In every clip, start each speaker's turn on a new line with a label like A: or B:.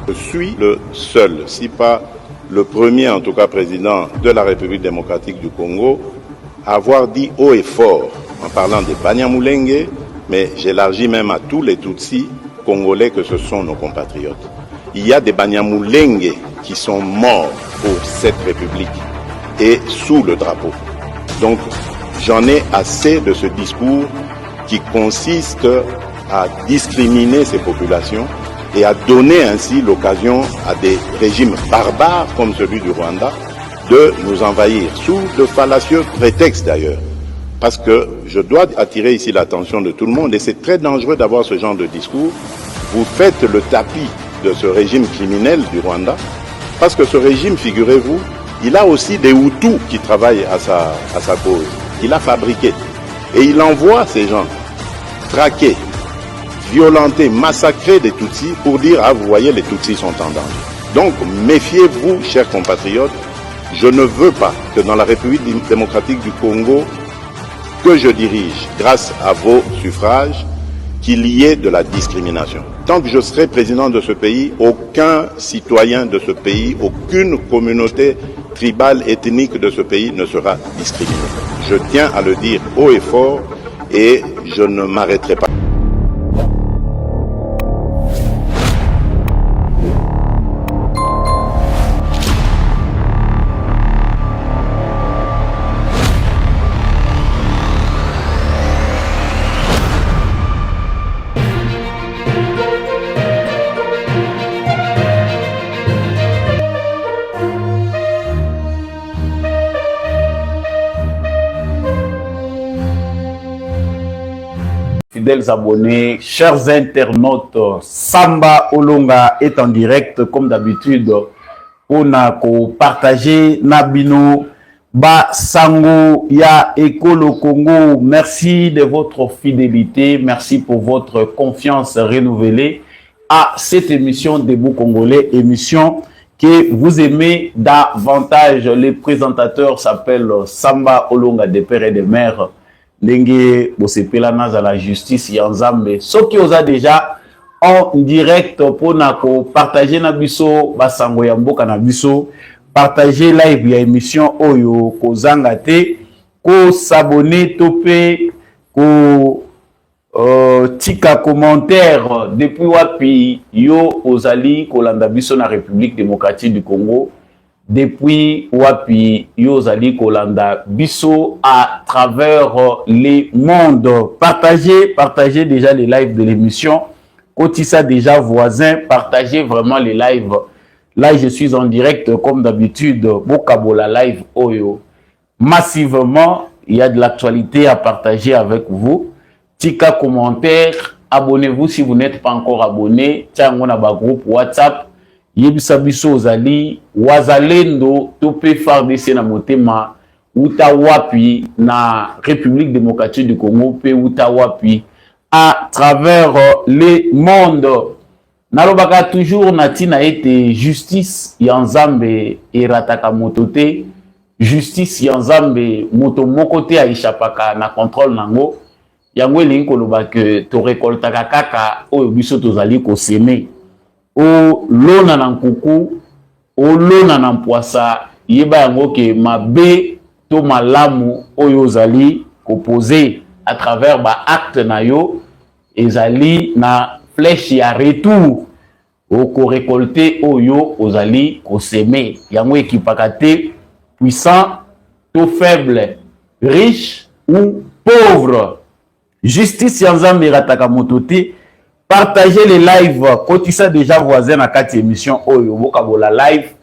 A: Je suis le seul, si pas le premier en tout cas président de la République démocratique du Congo, à avoir dit haut et fort, en parlant des Banyamulenge, mais j'élargis même à tous les Tutsis congolais que ce sont nos compatriotes. Il y a des Banyamulenge qui sont morts pour cette République et sous le drapeau. Donc j'en ai assez de ce discours qui consiste à discriminer ces populations et à donner ainsi l'occasion à des régimes barbares comme celui du Rwanda de nous envahir, sous de fallacieux prétextes d'ailleurs. Parce que je dois attirer ici l'attention de tout le monde, et c'est très dangereux d'avoir ce genre de discours. Vous faites le tapis de ce régime criminel du Rwanda, parce que ce régime, figurez-vous, il a aussi des Hutus qui travaillent à sa cause. Il a fabriqué. Et il envoie ces gens traquer, violenter, massacrer des Tutsis pour dire « Ah, vous voyez, les Tutsis sont en danger ». Donc, méfiez-vous, chers compatriotes, je ne veux pas que dans la République démocratique du Congo, que je dirige, grâce à vos suffrages, qu'il y ait de la discrimination. Tant que je serai président de ce pays, aucun citoyen de ce pays, aucune communauté tribale, ethnique de ce pays ne sera discriminé. Je tiens à le dire haut et fort et je ne m'arrêterai pas.
B: Fidèles abonnés, chers internautes, Samba Olonga est en direct comme d'habitude pour partager Nabino Ba Sango Ya Ekolo Congo. Merci de votre fidélité, merci pour votre confiance renouvelée à cette émission Debout Congolais, émission que vous aimez davantage. Les présentateurs s'appellent Samba Olonga des pères et des mères. Ndenge bosepela naza la justice yanzambe soki oza déjà en direct pour partager na biso basango ya mboka na biso, partager live ya émission oyo kozanga te, ko s'abonner topé, ko tika commentaire depuis wapi yo ozali kolanda biso na République démocratique du Congo, depuis wapi yozali kolanda biso à travers les mondes. Partagez déjà les lives de l'émission. Kotissa déjà voisin, partagez vraiment les lives. Là, je suis en direct comme d'habitude. Bokabola live Oyo. Massivement, il y a de l'actualité à partager avec vous. Tika commentaire, abonnez-vous si vous n'êtes pas encore abonné. Tiens, on a un groupe WhatsApp. Yebisa biso ozali wazalendo tope FARDC na motema uta wapi na République démocratique du Congo pe uta wapi à travers les mondes. Nalobaka toujours natina ete justice ya Nzambe erataka motote, justice ya Nzambe moto moko te aishapaka na contrôle nango. Yango elingi koloba ke to récoltaka kaka oyo biso tozali ko semer. O lona na nkuku, o lona na mpoasa, yeba yango ke mabe to malamu oyo zali kopose à travers ba acte na yo, ezali na flèche ya retour o ko récolter oyo ozali ko semer. Yango ekipaka te puissant to faible, riche ou pauvre. Justice ya Nzambe rataka motote. Partagez les lives. Kotissa déjà voisin à 4 émissions. Oyo, bokabola live.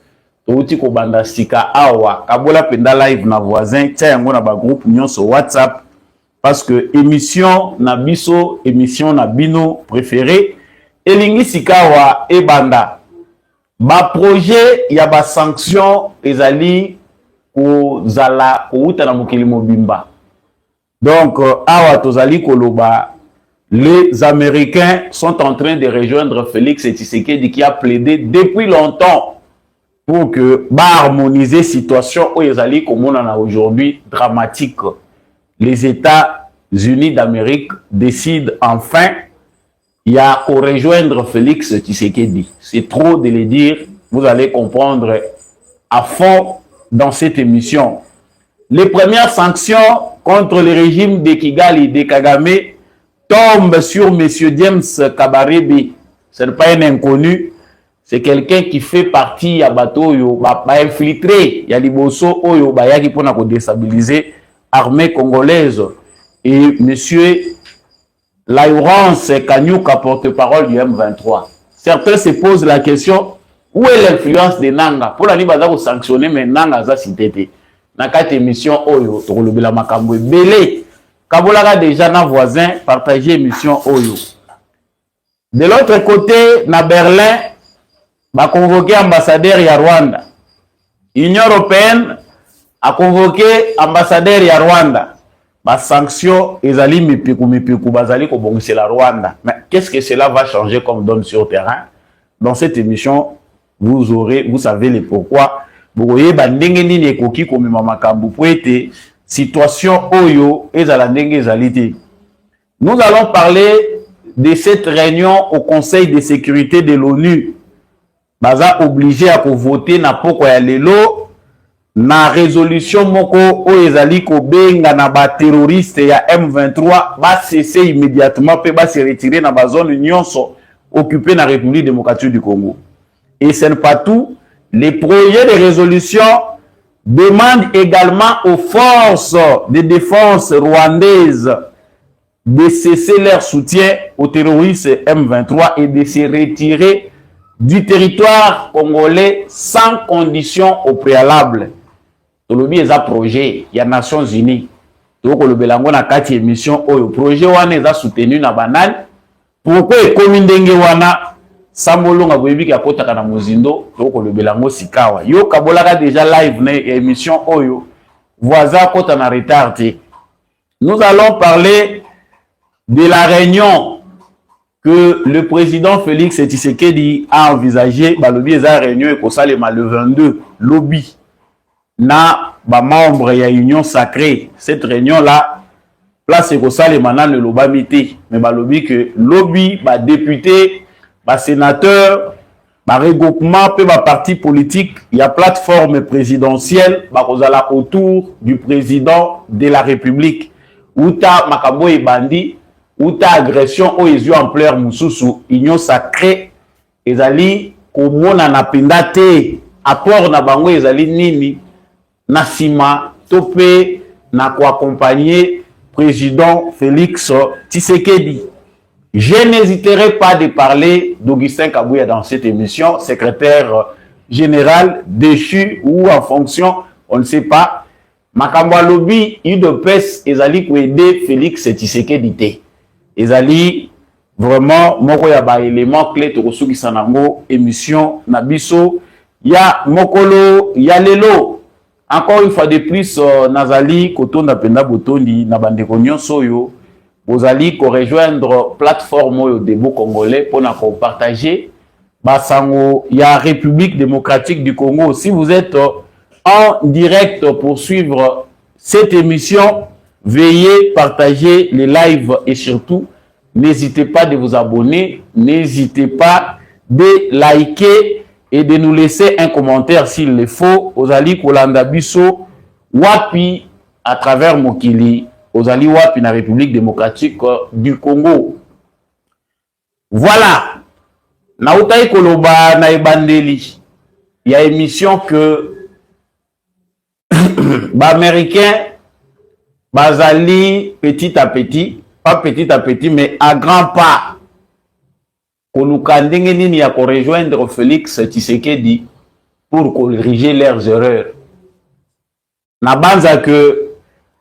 B: Touti ko banda sika awa. Kabola penda live na voisin. Tia yango na ba groupe nyon sur WhatsApp. Parce que émission na biso, émission na bino préféré. Elingi sika wa e banda. Ba projet ya ba sanction ezali ko zala ko uta na mokili mobimba. Donc awa tozali koloba. Les Américains sont en train de rejoindre Félix Tshisekedi qui a plaidé depuis longtemps pour que harmoniser la situation où ils allaient comme on en a aujourd'hui dramatique. Les États-Unis d'Amérique décident enfin il y a qu'à rejoindre Félix Tshisekedi. C'est trop de le dire, vous allez comprendre à fond dans cette émission. Les premières sanctions contre le régime de Kigali, de Kagame, tombent sur M. James Kabarebe. Ce n'est pas un inconnu, c'est quelqu'un qui fait partie à bateau, infiltré, il y a Liboso, Oyo, qui pour déstabiliser l'armée congolaise. Et M. Laurence Kanyuka, porte-parole du M23. Certains se posent la question, où est l'influence de Nanga? Pour la Libaza, sanctionner, mais Nanga a cité. Dans cette émission, Oyo, Tolobela Makambo, Belé, Kabolaga déjà na voisin, partager émission Oyo. De l'autre côté, na Berlin, a convoqué ambassadeur ya Rwanda. L'Union européenne a convoqué ambassadeur ya Rwanda. Ba sanction ezali mipiku bazali ko bongisi la Rwanda. Mais qu'est-ce que cela va changer comme donne sur terrain? Dans cette émission, vous savez le pourquoi. Vous voyez bandenge nini ekoki komema makambo po ete situation oyo ezala ndenge ezalite. Nous allons parler de cette réunion au Conseil de sécurité de l'ONU. Baza obligé à voter na poko ya lelo na résolution moko oyo ezali ko benga na ba terroriste ya M23 ba cesser immédiatement pe ba se retirer na ba zone nyonso occupée na République démocratique du Congo. Et ce n'est pas tout, les projets de résolution demandent également aux forces de défense rwandaises de cesser leur soutien aux terroristes M23 et de se retirer du territoire congolais sans condition au préalable. Tolobi eza projet ya Nations Unies. Toko le belango na kati émission oyo projet wana eza soutenu na banane. Pourquoi ekomi ndenge wana Sambolonga boyebi akotaka na mozindo toko le belango sikawa. Yo kabolaka déjà live na émission oyo voisin kota na retard. Nous allons parler de la réunion que le président Félix Tshisekedi a envisagé. Balobi eza réunion ekosalema le 22 lobby na ba membre ya Union Sacrée. Cette réunion là place ekosalema na le lobamité, mais balobi que lobby ba député ba sénateur ba regroupement pe ba parti politique, il y a plateforme présidentielle ba kozala autour du président de la République. Uta makambo e bandi, uta agression o ezu ampleur mususu, Union Sacrée ezali komona na pendate apport na bango ezali nini na sima topé na ko accompagner président Félix Tshisekedi. Je n'hésiterai pas de parler d'Augustin Kabouya dans cette émission, secrétaire général déchu ou en fonction, on ne sait pas. Makamba lobby UDPS ezali ko aider Félix Tshisekedi. Ezali vraiment moko ya ba élément clé to kosuki sanango émission na biso ya mokolo ya lelo. Encore une fois de plus, Nazali, Kotonda Penda Botondi, Nabandeko Nyonsoyo, Bozali, ko rejoindre plateforme de Beau Congolais pour nous partager. Basango, il y a République démocratique du Congo. Si vous êtes en direct pour suivre cette émission, veuillez partager les lives et surtout, n'hésitez pas de vous abonner, n'hésitez pas de liker et de nous laisser un commentaire s'il le faut. Ozali Kolanda Biso, Wapi, à travers Mokili, Ozali Wapi, la République démocratique du Congo. Voilà. Naoutai Koloba Naibandeli. Il y a une émission que Américains, Bazali, petit à petit, pas petit à petit, mais à grands pas. Konukandenge nini ya ko rejoindre Félix Tshisekedi pour corriger leurs erreurs. Na banza que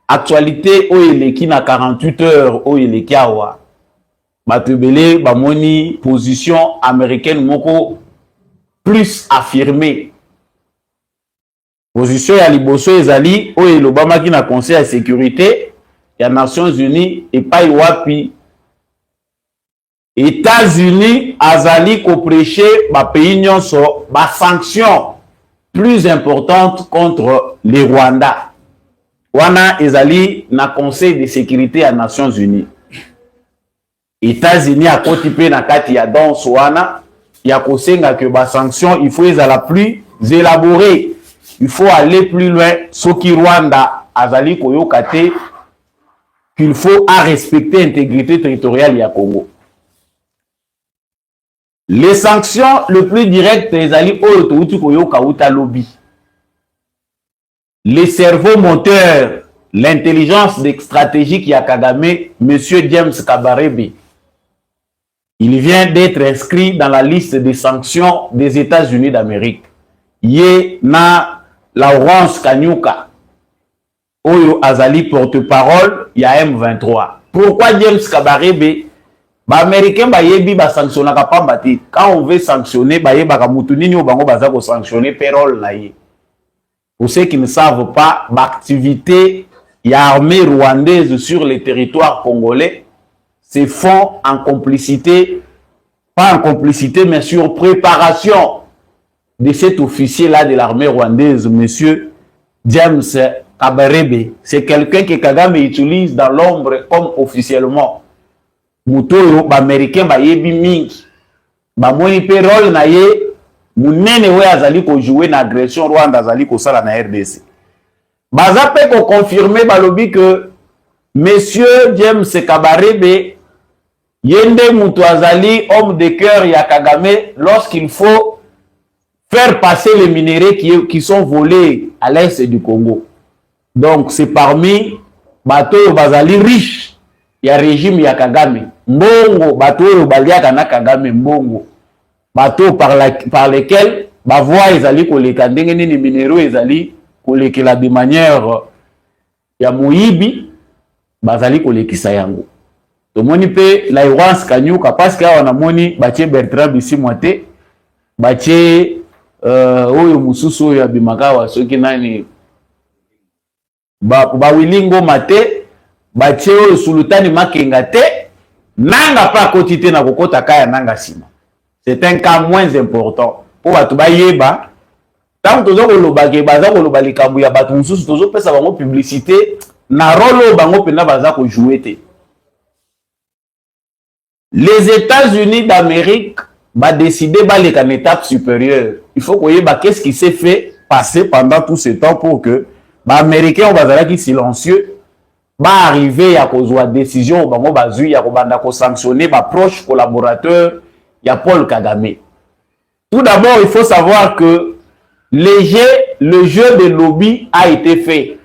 B: actualité oyeleki na 48 heures oyeleki awa. Batebele bamoni position américaine moko plus affirmée. Position ya liboso ezali oyelobamaki na Conseil de sécurité ya Nations Unies et pas wapi États-Unis azali ko prêcher ba pays nyonso ba sanction plus importante contre les Rwanda. Wana ezali na Conseil de sécurité à Nations Unies. États-Unis a côté na kati ya danse wana ya kosenga que ba sanction il faut les la plus élaborées, il faut aller plus loin. Soki Rwanda azali koyoka te qu'il faut à respecter l'intégrité territoriale ya Congo. Les sanctions le plus direct ezali oyo touti koyoka uta lobby. Les cerveaux moteurs, l'intelligence stratégique ya Kagame, monsieur James Kabarebe, il vient d'être inscrit dans la liste des sanctions des États-Unis d'Amérique. Yé na Laurence Kanyuka, Oyo Azali porte-parole, ya M23. Pourquoi James Kabarebe? Ba Américain ba yebi ba sanctionner pas bati. Quand on veut sanctionner, ba yeba ka mutu nini o bango baza ko sanctionner payroll na ye. Pour ceux qui ne savent pas, l'activité y a armée rwandaise sur le territoire congolais se font en complicité, pas en complicité, mais sur préparation de cet officier-là de l'armée rwandaise, monsieur James Kabarebe. C'est quelqu'un que Kagame utilise dans l'ombre comme officiellement. Mutoyo, américain, ba yebi mingi. Ba moni payroll na ye, munene we azali ko jouer na agression Rwanda azali ko sala na RDC. Baza pe ko confirmer balobi que monsieur James Kabarebe yende mutu azali homme de cœur ya Kagame lorsqu'il faut faire passer les minéraux qui sont volés à l'est du Congo. Donc c'est parmi bato bazali riche ya régime ya Kagame. Mbongo bato baliaka na Kagame mbongo. Bateau par lesquels ba voix ezali koleka ndenge nini minéraux ezali kolekela de manière ya moyibi bazali kolekisa yango. Tomoni pe la Laurence Kanyuka parce que wana moni batie Bertrand Bisimwa te batie oyo mususu oyo abimaka wa soki nani ba Wilingo mate batie oyo Sultani Makenga te nanga pa kotite na kokota kaya nanga sima. C'est un cas moins important. Pour batuba yeba, tant que tozo loba ke baza ko loba likambu ya batu mususu tozo pesa bango publicité na rolo bango pena baza ko jouer te. Les États-Unis d'Amérique va décider d'aller à une étape supérieure. Il faut qu'on yeba qu'est-ce qui s'est fait passer pendant tout ce temps pour que les Américains va qui silencieux va arriver à cause de la décision bango bazui ya ko banda ko sanctionner ba proche collaborateur il y a Paul Kagame. Tout d'abord, il faut savoir que le jeu de lobby a été fait.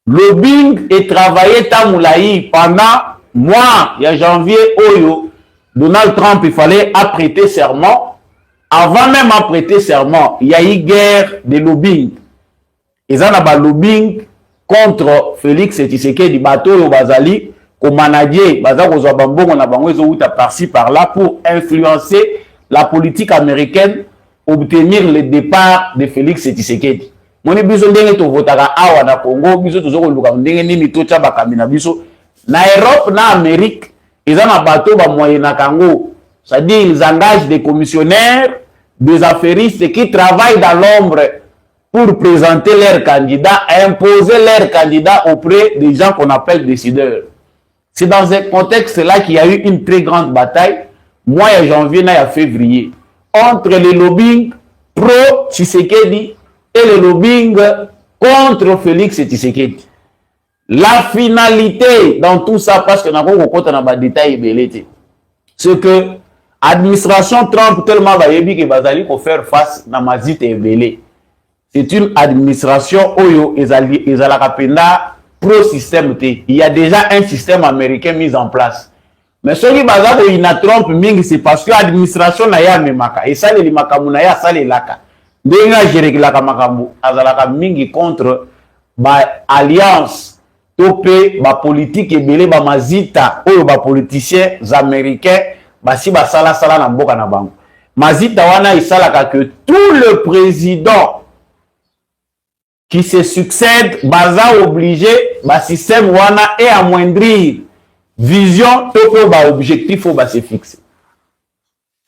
B: Lobbying et travaillé Tamoulaï pendant mois, il y a janvier, Oyo, Donald Trump, il fallait apprêter serment. Avant même apprêter serment, il y a eu guerre de lobbying. Ils ont un lobbying contre Félix Tshisekedi, bateau Bazali, comme manager, par-ci par-là pour influencer la politique américaine, obtenir le départ de Félix Tshisekedi. Moni biso ndenge to votaka awa na Congo, biso tozoko luka ndenge nini to tcha bakamina biso na Europe na Amérique, ils ont un bateau ba moyen na Congo. C'est-à-dire ils engagent des commissionnaires, des affairistes qui travaillent dans l'ombre pour présenter leurs candidats, imposer leurs candidats auprès des gens qu'on appelle décideurs. C'est dans ce contexte-là qu'il y a eu une très grande bataille, mois de janvier et février, entre le lobbying pro-Tshisekedi et le lobbying contre Félix Tshisekedi. La finalité dans tout ça, parce que nous avons des détails, c'est que l'administration Trump tellement va y faire face à Mazit et Belé. C'est une administration où ils ont pro-système. Il y a déjà un système américain mis en place. Mais ce qui est Trump, c'est parce que l'administration n'a pas de et ça, les makamu ça les laka. Denga géré la makamu, azalaka mingi contre alliance, topé, politique et belé, mazita, ou politiciens américains, si sala na mboka na bango. Mazita wana isalaka que tout le président qui se succède, baza obligé, système wana et amoindrir vision, tout objectif faut se fixer.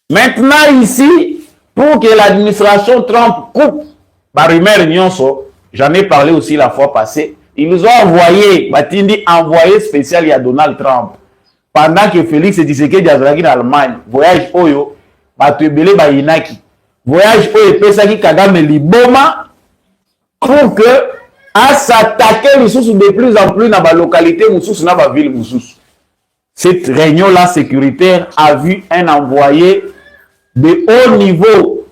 B: Maintenant ici, pour que l'administration Trump coupe, rumeur nyonso, j'en ai parlé aussi la fois passée, ils ont envoyé, envoyé spécial à Donald Trump. pendant que Félix Tshisekedi azalaki en Allemagne, voyage oyo bato ebele bayinaki, voyage oyo epesaki Kagame liboma pour que à s'attaquer de plus en plus dans la localité dans la ville. Cette réunion-là sécuritaire a vu un envoyé de haut niveau.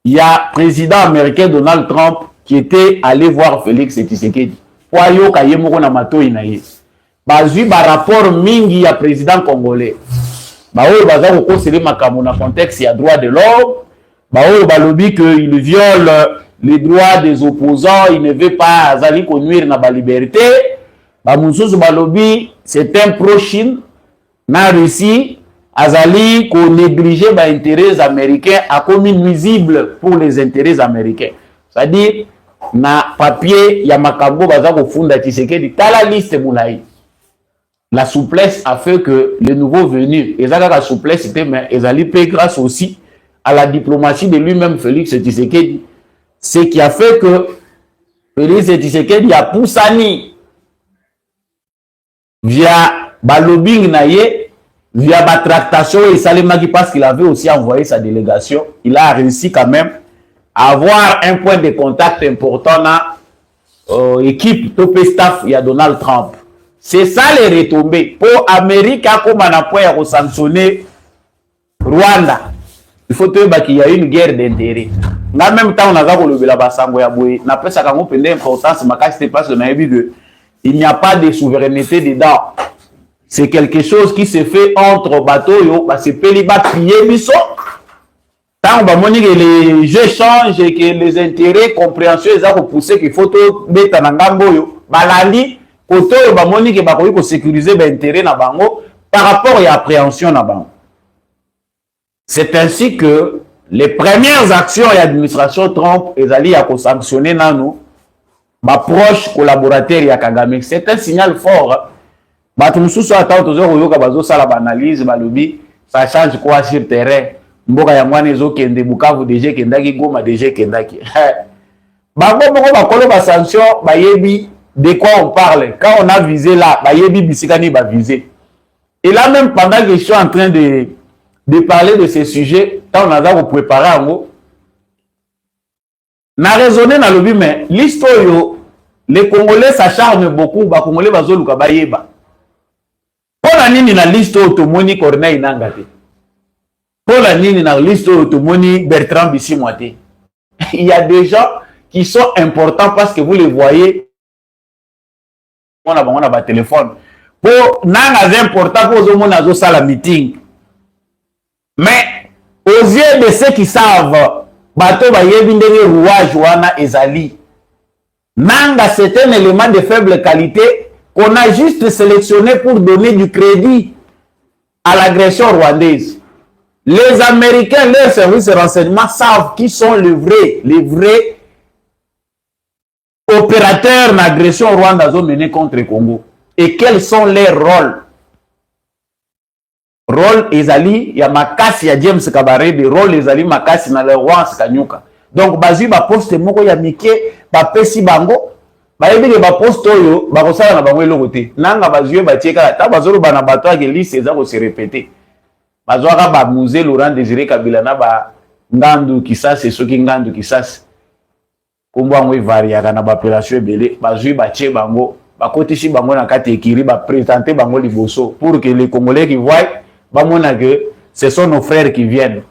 B: Il y a le président américain Donald Trump qui était allé voir Félix Tshisekedi. Pour aller kayemoko na matoi na ye. Bazui ba rapport mingi ya président congolais. Ba oyo baza ko conseiller makambo na contexte ya droit de l'homme. Ba oyo ba lobby que il viole les droits des opposants, il ne veut pas azali conduire na ba liberté. Ba mususu ba lobby c'est un pro-Chine na Russie. Azali ko négliger ba intérêts américains a commis nuisible pour les intérêts américains. C'est-à-dire na papier ya makambo baza ko funda Tshisekedi tala liste moulaï. La souplesse a fait que les nouveaux venus, et ça la souplesse était mais ezali paye grâce aussi à la diplomatie de lui-même Félix Tshisekedi. Ce qui a fait que Félix Tshisekedi a poussani via ba lobbying naie, via ba tractation et Salemaki parce qu'il avait aussi envoyé sa délégation, il a réussi quand même à avoir un point de contact important dans l'équipe top staff il y a Donald Trump. C'est ça les retombées. Pour l'Amérique, comme on a point à sanctionner Rwanda, il faut qu'il y a une guerre d'intérêt. En même temps, on a vu la Bassango Yaboué. On a pris ça comme une importance, mais parce il n'y a pas de souveraineté dedans. C'est quelque chose qui se fait entre bateaux, parce que Pélibat prier biso. Tant on va que les jeux changent et que les intérêts, compréhension, ils ont poussé qu'il faut tout mettre en angambo. Balandi, auto, on va que bakoui pour sécuriser l'intérêt na bango par rapport à l'appréhension na bango. C'est ainsi que les premières actions de l'administration Trump, ils allaient à sanctionner nano, ma proche collaborateur ya Kagame. C'est un signal fort. Batumsu so attend toujours yoka bazo sala analyse balobi, ça change quoi sur terrain. Mboka ya mwana ezo kende Bukavu DG kendaki Goma DG kendaki. Bango moko bakolo ba sanction bayebi de quoi on parle. Quand on a visé là, bayebi bisikani ba visé. Et là même pendant que je suis en train de parler de ces sujets, quand on a préparé en gros, na raisonné na lobi mais l'histoire les Congolais s'acharnent beaucoup, ba Congolais bazoluka bayeba. Pour la nini na liste automoni Corneille Nangate. Pour la nini na liste automoni Bertrand Bisimwate. Il y a des gens qui sont importants parce que vous les voyez. On a téléphone. Pour nanga important pour aux gens à la meeting. Mais aux yeux de ceux qui savent, bateau ba yebi ndenge rouage wana ezali. Nanga c'est un élément de faible qualité qu'on a juste sélectionné pour donner du crédit à l'agression rwandaise. Les Américains, leurs services de renseignement savent qui sont les vrais opérateurs d'agression rwandaise menée contre le Congo et quels sont leurs rôles. Rôle ezali ya makasi ya James Kabarebe, rôle ezali makasi na le roi Kanyuka. Donc bazi ba poste moko ya mike ba pesi bango bayebi ba poste oyo ba kosala na bango eloko te. Nanga bazue ba tieka ta bazolo bana bato ya liste eza ko se répéter. Bazwaka ba musée Laurent Désiré Kabila na ba ngandu kisase soki ngandu kisase. Kombo ango variaka na ba opération ebele bazui ba tie bango ba kotisi bango na kati ekiri ba présenter bango liboso pour que les Congolais qui voient ba mona que ce sont nos frères qui viennent.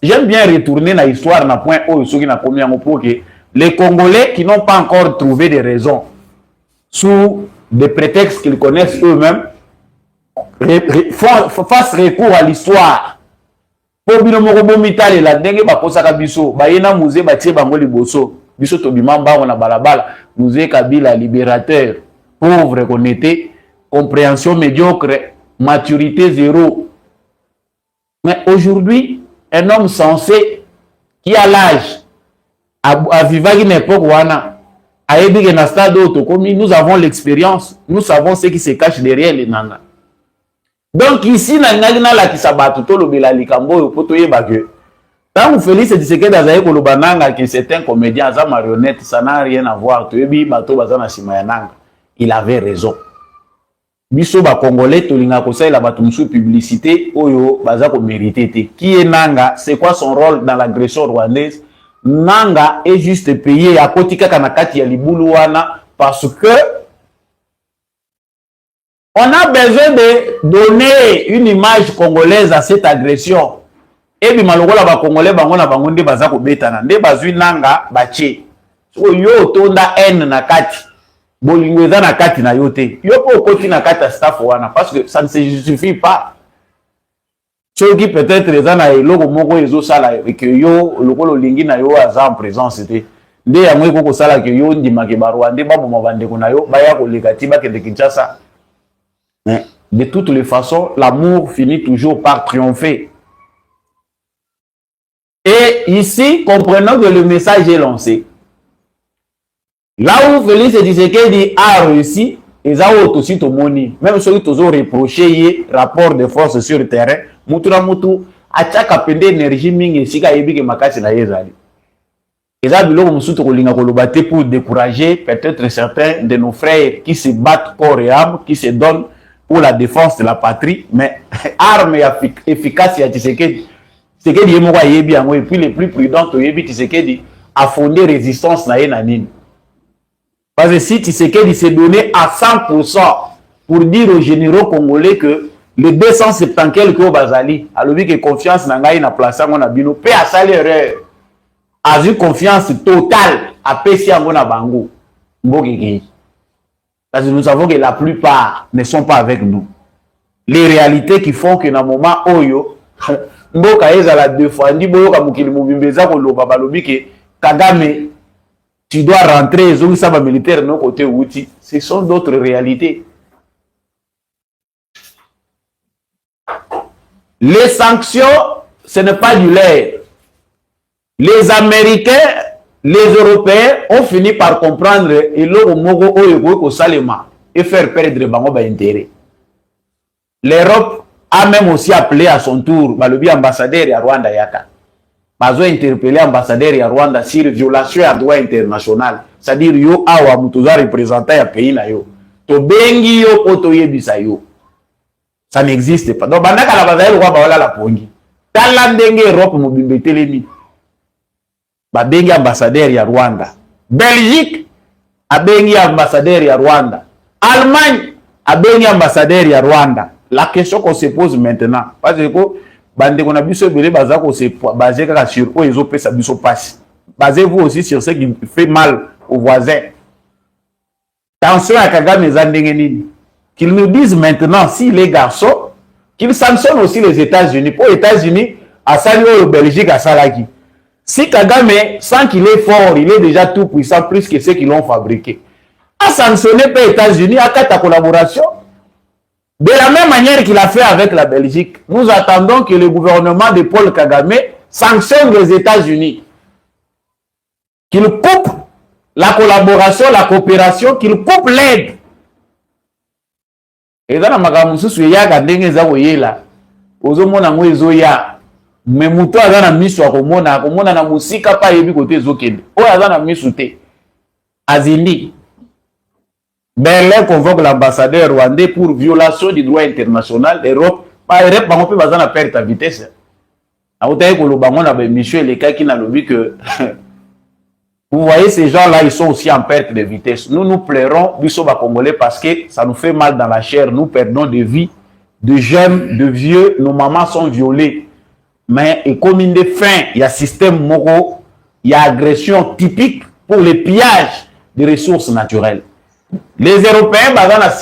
B: J'aime bien retourner dans l'histoire na point oyo soki na komi yango pour que les Congolais qui n'ont pas encore trouvé des raisons sous des prétextes qu'ils connaissent eux-mêmes fassent recours à l'histoire. Pour bino moko bomitale la ndenge ba kosaka biso ba yena musée ba tie bango liboso biso to bimamba on a balabala musée Kabila libérateur pauvre qu'on était compréhension médiocre maturité zéro. Mais aujourd'hui un homme sensé qui a l'âge à vivre une époque où nous avons l'expérience, nous savons ce qui se cache derrière les nana. Donc ici, quand vous Félix Tshisekedi que c'est un comédien, un marionnette, ça n'a rien à voir. Il avait raison. biso ba congolais tolinga ko salela bato musu publicité oyo baza ko mériter te. Qui est Nanga? C'est quoi son rôle dans l'agression rwandaise? Nanga est juste payé à kotika kanakati ya libulu wana parce que on a besoin de donner une image congolaise à cette agression. Et puis malokola ba congolais bango na bango nde baza ko betana nde bazwi Nanga bache. So yo tonda n na kati. Bolingo eza na kati na yo te. Yo po koti na kati ya staff wana parce que ça ne se justifie pas. Ceux qui peut-être eza na eloko moko ezo sala que yo lokolo lingi na yo aza en présence te. Nde yango ekoko sala que yo ndima ke barwande baboma bandeko na yo baya koleka ti bakende Kinshasa. Mais de toutes les façons, l'amour finit toujours par triompher. Et ici, comprenons que le message est lancé. Là où Félix Tshisekedi a réussi, ils ont aussi tout moni. Même ceux qui ont reproché le rapport de force sur le terrain, Moutoura Moutou, à chaque appel d'énergie, mingi sika yebi ke makasi na yezali. Ils ont biloko musutu kolinga kolobate pour décourager peut-être certains de nos frères qui se battent corps et âme, qui se donnent pour la défense de la patrie, mais arme efficace à Tshisekedi. Tshisekedi est moko yebi yango et puis les plus prudents yebi Tshisekedi a fondé résistance na yenanine. Parce que si Tshisekedi s'est donné à 100% pour dire aux généraux congolais que les 270 quelques Bazali, alors que confiance n'a pas na place on a bino paix à salaire a eu confiance totale à Pessi Angona Bango. Parce que nous savons que la plupart ne sont pas avec nous. Les réalités qui font que dans le moment où Mboka ezala défendu boyoka mukili mubimbeza ko loba balobi ke Kagame tu dois rentrer zongi saba militaire no côté outi, ce sont d'autres réalités. Les sanctions, ce n'est pas du lait. Les Américains, les Européens ont fini par comprendre et l'eau mogo oyo salema et faire perdre bango ba intérêt. L'Europe a même aussi appelé à son tour balobi ambassadeur ya Rwanda yaka. Bazo interpellé ambassadeur ya Rwanda sur violation à droit international. C'est-à-dire yo awa mutuza représentant ya pays na yo. To bengi yo poto yebisa yo. Ça n'existe pas. Donc bandaka la bazaï roi ba wala la pongi. Tala ndenge Europe mobimbe telemi. Ba bengi ambassadeur ya Rwanda. Belgique a bengi ambassadeur ya Rwanda. Allemagne a bengi ambassadeur ya Rwanda. La question qu'on se pose maintenant, parce que bande qu'on a biso belé baza ko se basé sur eux ils ont fait ça biso passe. Basez-vous aussi sur ce qui fait mal aux voisins. Attention à Kagame Zandengeni, qu'ils nous disent maintenant si les garçons qu'ils sanctionnent aussi les États-Unis. Pour les États-Unis, à saluer au Belgique à Salaki. Si Kagame, sans qu'il est fort, il est déjà tout puissant plus que ceux qui l'ont fabriqué. A sanctionné par les États-Unis à ta collaboration. De la même manière qu'il a fait avec la Belgique, nous attendons que le gouvernement de Paul Kagame sanctionne les États-Unis. Qu'il coupe la collaboration, la coopération, qu'il coupe l'aide. Et dans la magamusu ya gandenge za oyela. Ozo mona ngo ezoya. Mais muto azana miso akomona na musika pa yebi kote ezokende. O azana miso te. Azindi. Berlin convoque l'ambassadeur rwandais pour violation du droit international. L'Europe, pas Europe, on peut pas perdre ta vitesse. Vous voyez ces gens-là, ils sont aussi en perte de vitesse. Nous pleurons, Bissoba Congolais, parce que ça nous fait mal dans la chair. Nous perdons de vie, de jeunes, de vieux. Nos mamans sont violées. Mais et comme une fin, il y a système moro, il y a agression typique pour le pillage des ressources naturelles. Les Européens parce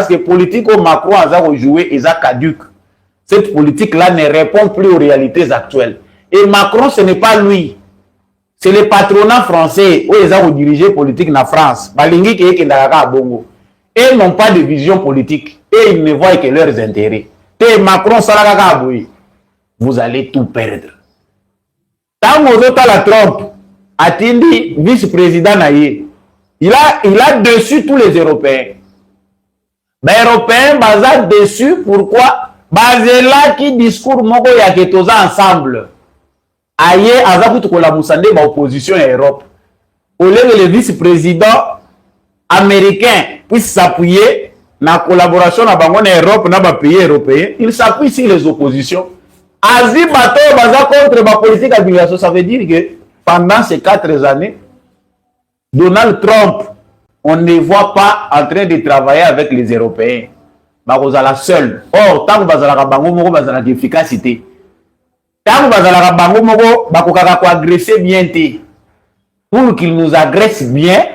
B: que politique au Macron a joué et a caduque. Cette politique-là ne répond plus aux réalités actuelles. Et Macron, ce n'est pas lui. C'est le patronat français où ils ont dirigé politique en France. Et n'ont pas de vision politique. Et ils ne voient que leurs intérêts. Et Macron, vous allez tout perdre. Tant que vous êtes à la trompe, Atindi, vice-président Naye, il a déçu tous les Européens. Mais les Européens, bazar déçus, pourquoi? Basé là qui discours moko ya ketoza ensemble. Aye, azakutu kola musande ba opposition à Europe. Au lieu que le vice-président américain puisse s'appuyer la collaboration avec l'Europe, dans les pays européens, ils s'appuient sur les oppositions. Asie, bateau, baza contre la politique d'immigration. Ça veut dire que pendant ces 4 années, Donald Trump, on ne voit pas en train de travailler avec les Européens. Vous êtes la seule. Or, tant que vous avez l'efficacité, tant que vous avez agresser bien, pour qu'il nous agresse bien,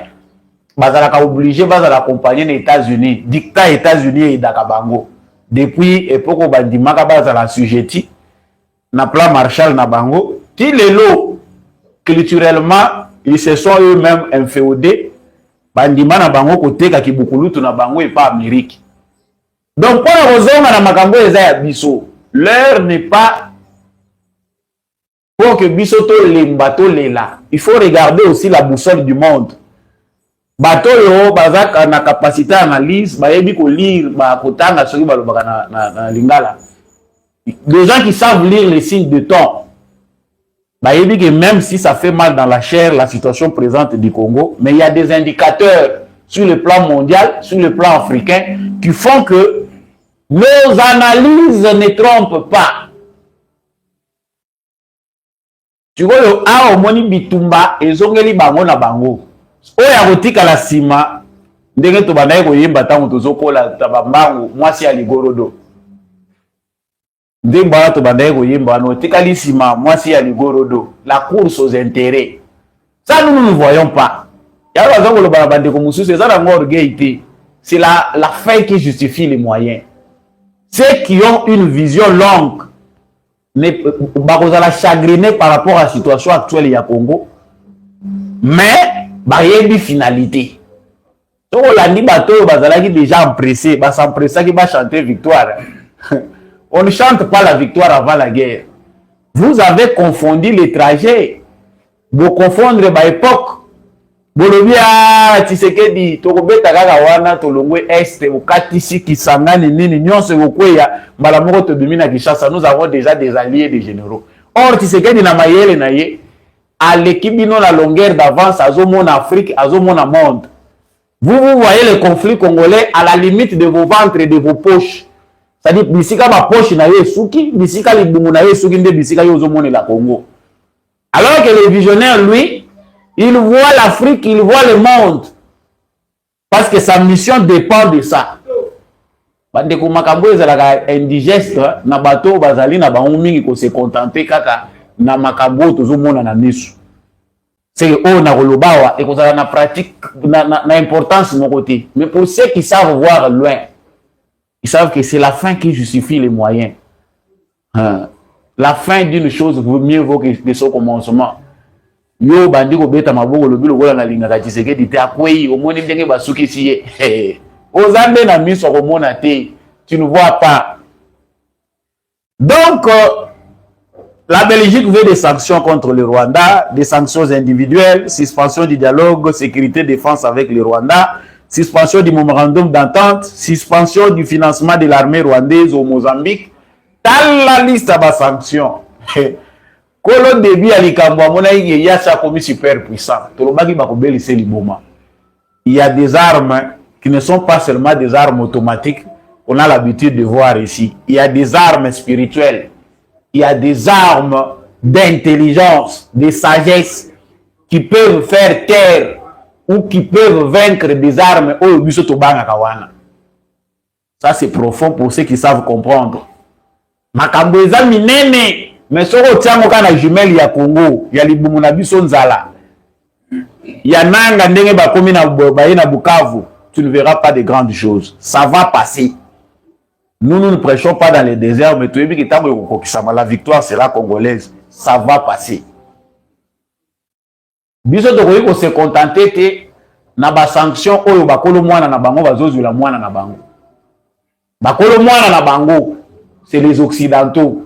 B: vous êtes obligé d'accompagner les États-Unis, dictat États-Unis et Dakabango. Depuis l'époque où vous avez assujetti, na plan Marshall na bango, qui les lots, culturellement, ils se sont eux-mêmes inféodés. Bandima na bango côté Kakibukulutu na bango et pas Amérique. Donc pour la raison na makambo eza biso, l'heure n'est pas pour que biso to lembato lela. Il faut regarder aussi la boussole du monde. Bato yo bazaka na capacité d'analyse, ba yebi ko lire ba kotanga soki ba lobaka na lingala. Des gens qui savent lire les signes de temps. Bah, il dit que même si ça fait mal dans la chair, la situation présente du Congo, mais il y a des indicateurs sur le plan mondial, sur le plan africain, qui font que nos analyses ne trompent pas. Tu vois, au moni bitumba, et zongeli bango na bango. Oya rotika la sima, ndenge to banaye ko yimba tango to zokola tabambango, mwasi ya ligorodo. La course aux intérêts. Ça, nous ne voyons pas. C'est la fin qui justifie les moyens. Ceux qui ont une vision longue, ne chagrinés par rapport à la situation actuelle du Congo, mais il y a une finalité. Si on a déjà empressé, qui va chanter victoire. On ne chante pas la victoire avant la guerre. Vous avez confondu les trajets. Vous confondre l'époque. Bolobia, Tshisekedi, Tokobeta Gagawana, Tolongwe Est, Okatisi, Kisangani, Nini, Nyonse, Okweya, Malamoro, Tobimina, Kishasa, nous avons déjà des alliés, des généraux. Or, Tshisekedi, Namayele, Naye, à l'équipe, la longueur d'avance, à Zomon Afrique, à Zomon Monde. Vous voyez le conflit congolais à la limite de vos ventres et de vos poches. C'est-à-dire, bisika ma poche na ye suki, bisika libumu na ye suki nde bisika yo zomone la Congo. Alors que le visionnaire, lui, il voit l'Afrique, il voit le monde. Parce que sa mission dépend de ça. Bande ko makambo ezalaka indigeste na bato bazali na bango mingi ko se contenter kaka na makambo tozomona na misu. C'est on na kolobawa et ko za na pratique na importance mon côté. Mais pour ceux qui savent voir loin, ils savent que c'est la fin qui justifie les moyens. La fin d'une chose vaut mieux que son commencement. Yo bandi ko beta maboko lobi lokola na lingaka Tshisekedi te akwei omoni ndenge basuki siye. Ozambe na miso komona te, tu ne vois pas. Donc la Belgique veut des sanctions contre le Rwanda, des sanctions individuelles, suspension du dialogue sécurité défense avec le Rwanda, suspension du mémorandum d'entente, suspension du financement de l'armée rwandaise au Mozambique. Dans la liste de sanctions. Kolo début à l'Ikambwa, il y a ça comme super puissant. Il y a des armes qui ne sont pas seulement des armes automatiques qu'on a l'habitude de voir ici. Il y a des armes spirituelles. Il y a des armes d'intelligence, de sagesse qui peuvent faire taire ou qui peuvent vaincre des armes. Ça, c'est profond pour ceux qui savent comprendre. Makambo eza minene, mais soko tiango kana jumelle ya Congo, ya libumu na biso nzala. Ya nanga ndenge bakomi na Bukavu, tu ne verras pas de grandes choses. Ça va passer. Nous ne prêchons pas dans les déserts, mais tu es bien que la victoire sera congolaise. Ça va passer. Biso tokoki ko se contenter te na ba sanction oyo bakolo mwana na bango bazozula mwana na bango. Bakolo mwana na bango, c'est les occidentaux.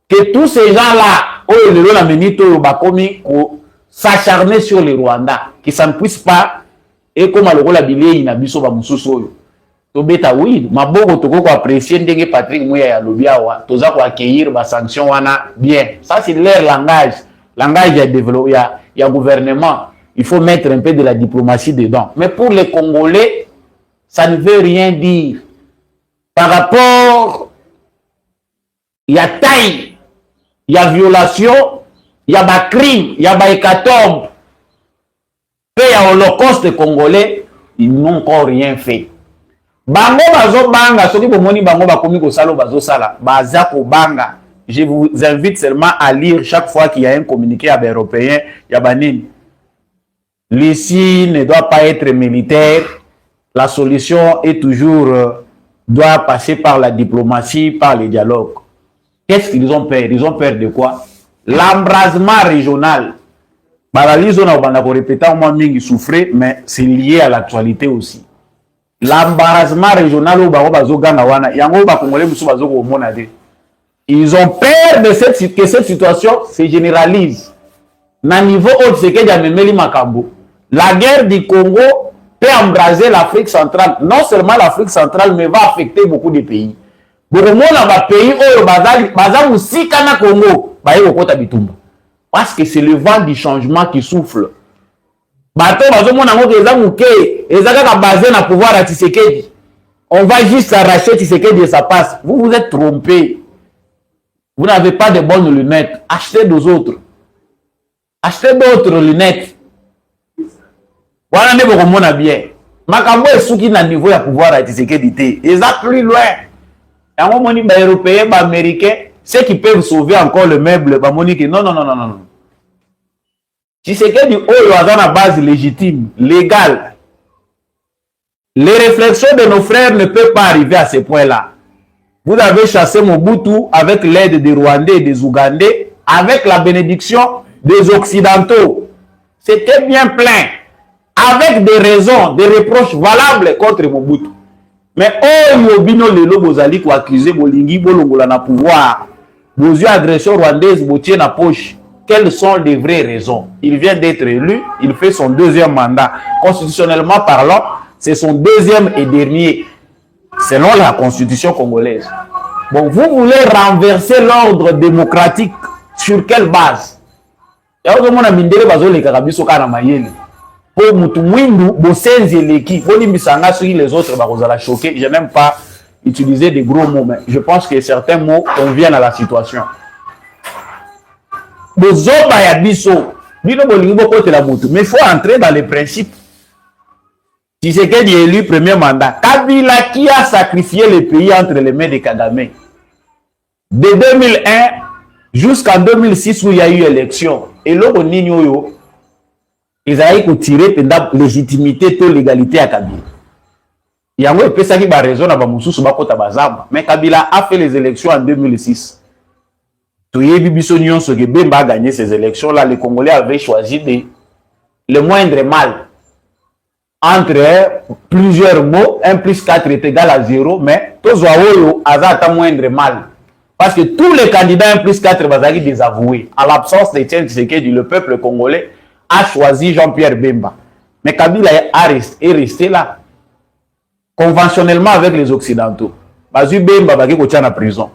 B: Que tous ces gens-là, oyo lelo na minute oyo bakomi ko s'acharner sur le Rwanda, que ça ne puisse pas et comme lokola bilei na biso ba mususu oyo. Tobeta oui, maboko toko ko apprécier ndenge Patrick Mouya ya lobiawa, toza ko accueillir ba sanction wana bien. Ça c'est leur langage, langage ya développé ya gouvernement. Il faut mettre un peu de la diplomatie dedans. Mais pour les Congolais, ça ne veut rien dire. Par rapport, il y a taille, il y a violation, il y a des crimes, il y a des hécatombes. Puis il y a l'Holocauste congolais, ils n'ont encore rien fait. Bango bazo banga, ceux qui bomoni bango bakomi ko salo bazo sala, baza ko banga. Je vous invite seulement à lire chaque fois qu'il y a un communiqué à Européen, il y a banine. L'ici ne doit pas être militaire. La solution est toujours doit passer par la diplomatie, par le dialogue. Qu'est-ce qu'ils ont peur? Ils ont peur de quoi? L'embrasement régional. Baralizo na banda ko répéter au moins mingi souffrir, mais c'est lié à l'actualité aussi. L'embarrassement régional au baro bazo ganga wana, yango ba congolais musu bazo ko mona de. Ils ont peur de que cette situation se généralise. Na niveau haut, c'est que Djamemeli Makambo. La guerre du Congo peut embraser l'Afrique centrale. Non seulement l'Afrique centrale, mais va affecter beaucoup de pays. Beaucoup de pays où bazali aussi kana Congo, baye okota bitumba. Parce que c'est le vent du changement qui souffle. Bato bazo mona ngo eza muke, eza kaka basé na pouvoir à Tshisekedi. On va juste arracher Tshisekedi et ça passe. Vous vous êtes trompés. Vous n'avez pas de bonnes lunettes. Achetez d'autres. Achetez d'autres lunettes. Voilà, ne vous remonte bien. Makambo est souki na niveau ya pouvoir à Tshisekedi. Ils ont plus loin. Et on moni ba européens, ba américains, ceux qui peuvent sauver encore le meuble, ba moni que non. Tshisekedi oyo aza na base légitime, légale. Les réflexions de nos frères ne peuvent pas arriver à ce point-là. Vous avez chassé Mobutu avec l'aide des Rwandais et des Ougandais, avec la bénédiction des Occidentaux. C'était bien plein, avec des raisons, des reproches valables contre Mobutu. Mais oh, Bino Lelo Bozali ko accusé Bolingi Bolongola na pouvoir. Bozio agression rwandaise botier na poche. Quelles sont les vraies raisons? Il vient d'être élu, il fait son deuxième mandat. Constitutionnellement parlant, c'est son deuxième et dernier. Selon la constitution congolaise. Bon, vous voulez renverser l'ordre démocratique sur quelle base? Je n'aime pas utiliser des gros mots, mais je pense que certains mots conviennent à la situation. Mais il faut entrer dans les principes. Si c'est qu'il est élu premier mandat, Kabila qui a sacrifié le pays entre les mains de Kagame. De 2001 jusqu'en 2006 où il y a eu élection. Et là, on Nigno, ils ont tiré la légitimité et l'égalité à Kabila. Il y a un peu ça qui a raison à Bamoussou, mais Kabila a fait les élections en 2006. Tout y est Bibisonion, ce que Bemba a gagné ces élections-là, les Congolais avaient choisi le moindre mal. Entre plusieurs mots, 1 plus 4 est égal à 0, mais tous les moindre mal. Parce que tous les candidats 1 plus 4 vont désavouer. À l'absence de Tien Tshisekedi, le peuple congolais a choisi Jean-Pierre Bemba. Mais Kabila est resté là. Conventionnellement avec les Occidentaux. Bazu Bemba va être en prison.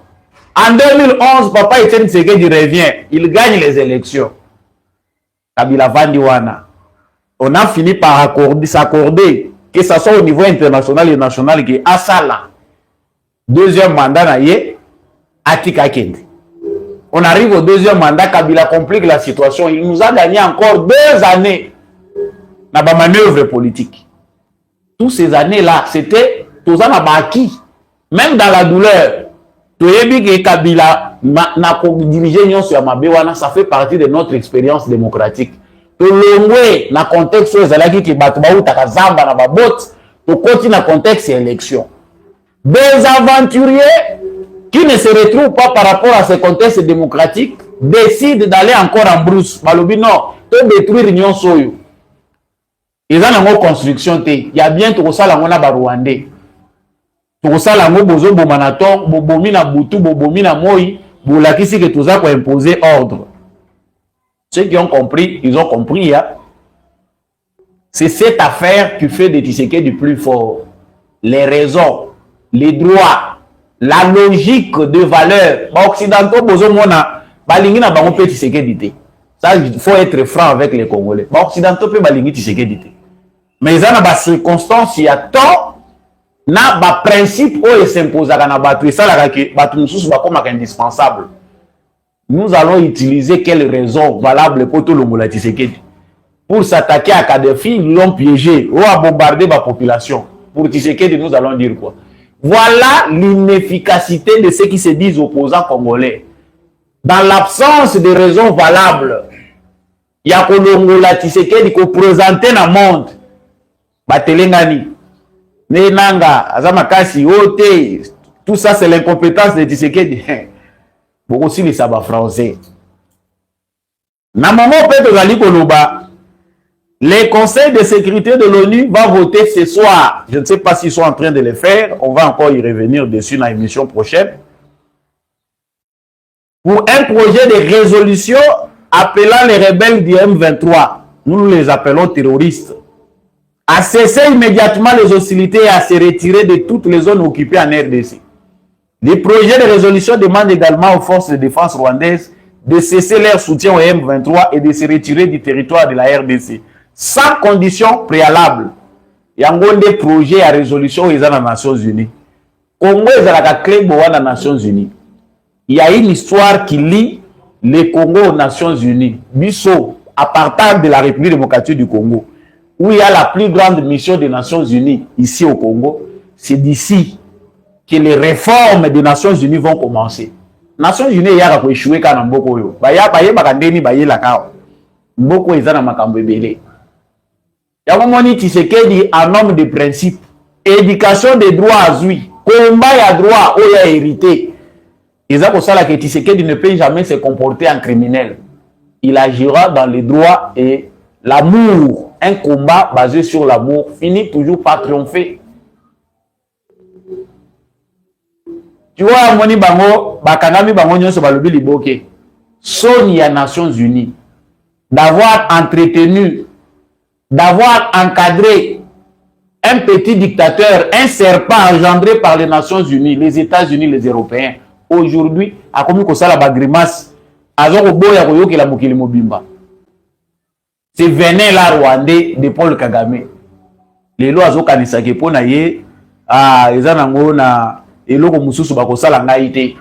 B: En 2011, Papa Etienne Tshisekedi revient. Il gagne les élections. Kabila Vandiwana. On a fini par s'accorder, que ce soit au niveau international et national, qui est Asala. Deuxième mandat, Atika Kendi. On arrive au deuxième mandat, Kabila complique la situation. Il nous a gagné encore 2 années dans la manœuvre politique. Toutes ces années-là, c'était tous en acquis. Même dans la douleur, Kabila n'a dirigé ça fait partie de notre expérience démocratique. Tolongwe na contexte ezalaki ki bato bautaka zamba na babot to koti na contexte élection. Des aventuriers qui ne se retrouvent pas par rapport à ce contexte démocratique décident d'aller encore en brousse. Balobi non, to détruire Union Soyo. Ils ont une construction te. Il y a bien tout ça la mona ba Rwandais. Tout ça la mo bozo bomanaton, bobomi na butu, bobomi na moi, bolakisi que tout ça ko imposer ordre. Ceux qui ont compris, ils ont compris. Hein? C'est cette affaire qui fait de Tshisekedi du plus fort. Les raisons, les droits, la logique de valeur. Occidentaux, ça, il faut être franc avec les Congolais. Occidentaux peuvent balingi Tshisekedi. Mais il y a des circonstances, il y a tant na ba principe oyo s'imposaka na bato esalaka ke bato mosusu bakomaka indispensable. Nous allons utiliser quelle raison valable pour tout le monde Tshisekedi pour s'attaquer à Kadhafi, ils l'ont piégé ou à bombarder la population. Pour Tshisekedi, nous allons dire quoi? Voilà l'inefficacité de ceux qui se disent opposants congolais. Dans l'absence de raisons valables, il y a Kolongola Tshisekedi qui présente dans le monde. Batelengani, Nenanga, Azamakasi, Ote, tout ça c'est l'incompétence de Tshisekedi. Beaucoup aussi les sabbats français. Na moment les conseils de sécurité de l'ONU va voter ce soir. Je ne sais pas s'ils sont en train de le faire. On va encore y revenir dessus dans l'émission prochaine. Pour un projet de résolution appelant les rebelles du M23, nous les appelons terroristes, à cesser immédiatement les hostilités et à se retirer de toutes les zones occupées en RDC. Les projets de résolution demandent également aux forces de défense rwandaises de cesser leur soutien au M23 et de se retirer du territoire de la RDC, sans condition préalable. Il y a des projets à résolution aux Nations Unies. Congo est à la clé des Nations Unies. Il y a une histoire qui lie le Congo aux Nations Unies. Bisso, à partir de la République démocratique du Congo, où il y a la plus grande mission des Nations Unies ici au Congo, c'est d'ici que les réformes des Nations Unies vont commencer. Nations Unies, il y a échoué quand Mboko yo. Baya bakandeni baye la kao. Mboko ezana makambo ebele. Ya momoni Tshisekedi un homme de principe. Éducation des droits à lui. Combat ya droit ou ya hérité. Eza ko sala que Tshisekedi ne peut jamais se comporter en criminel. Il agira dans les droits et l'amour. Un combat basé sur l'amour finit toujours par triompher. Tu vois, moni bango, bakangami bango nyonso balobi liboke. Soni ya Nations Unies d'avoir entretenu, d'avoir encadré un petit dictateur, un serpent engendré par les Nations Unies, les États-Unis, les Européens. Aujourd'hui, a commis ko sala ba grimace, azoko boya ko yoki la mokili mobimba. C'est venin la Rwandais de Paul Kagame. Les lois azokanisa ke pona ye ezanango na eloko mususu bakosala ngai te,